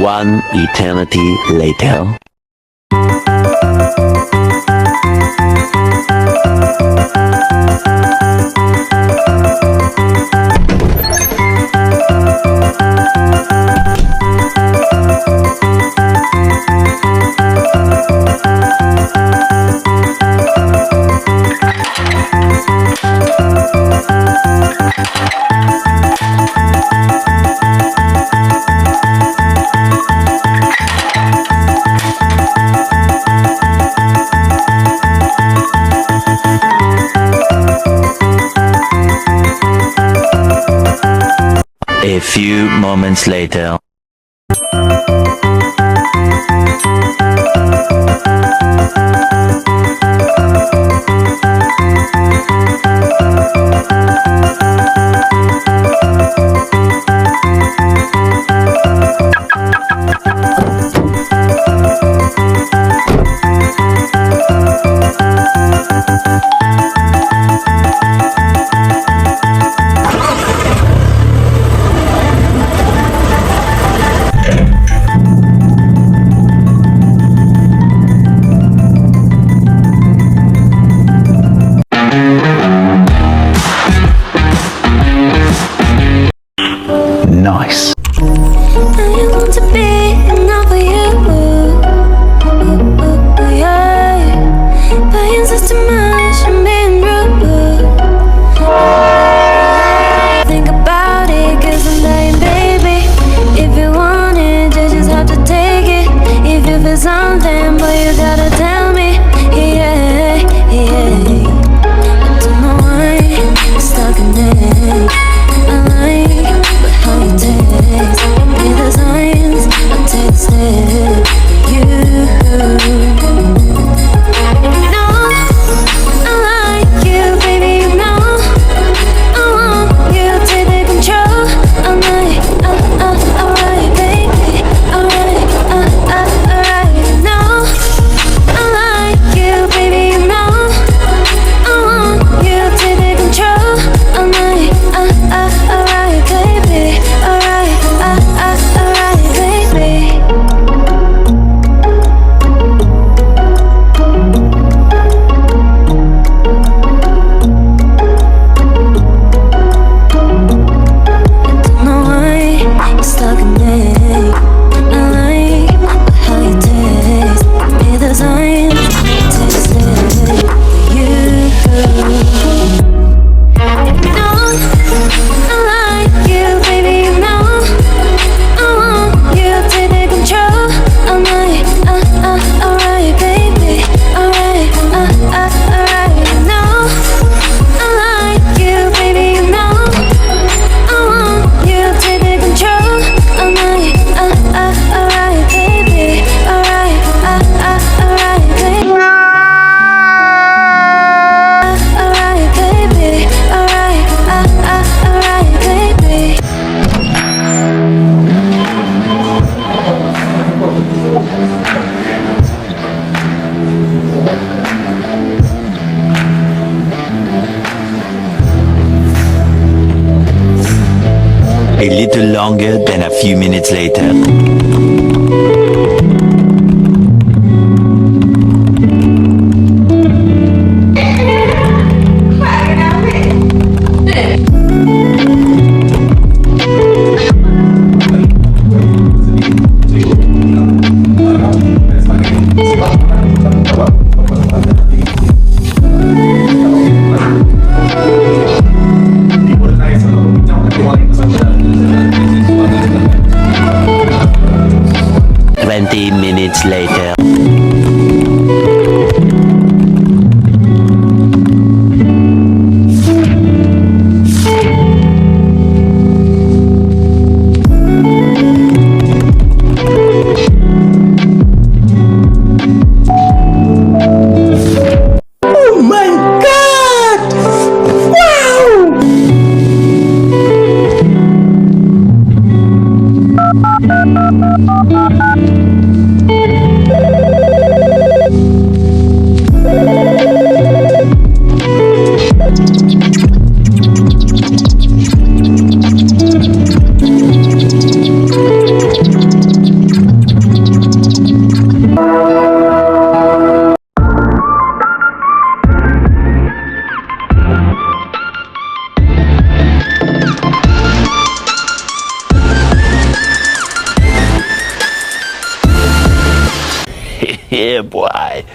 One eternity later. A few moments later. Nice. I want to be enough for you, yeah. But you insist too much and being rude. Think about it, 'cause I'm dying, baby. If you want it, you just have to take it. If you feel something, boy, you gotta tell me, yeah, yeah. I don't know why I'm stuck in it. I like how you taste. Give the signs, I taste it. You know I like you, baby. You know I want you to take the control. All night, alright, baby. Alright, alright. You know I like you, baby. You know I want you to take the control. All night, alright, baby. Alright, baby. Don't know why you're stuck in it. I like how you taste. Be the sign, taste it. You know I like you, baby. You know I want you to take the control. All night, alright, baby. Alright, alright. You know I like you, baby. You know I want you to take the control. All night, alright, baby. Alright, alright, baby. Alright, baby. Alright, baby. A little longer than a few minutes later. boy.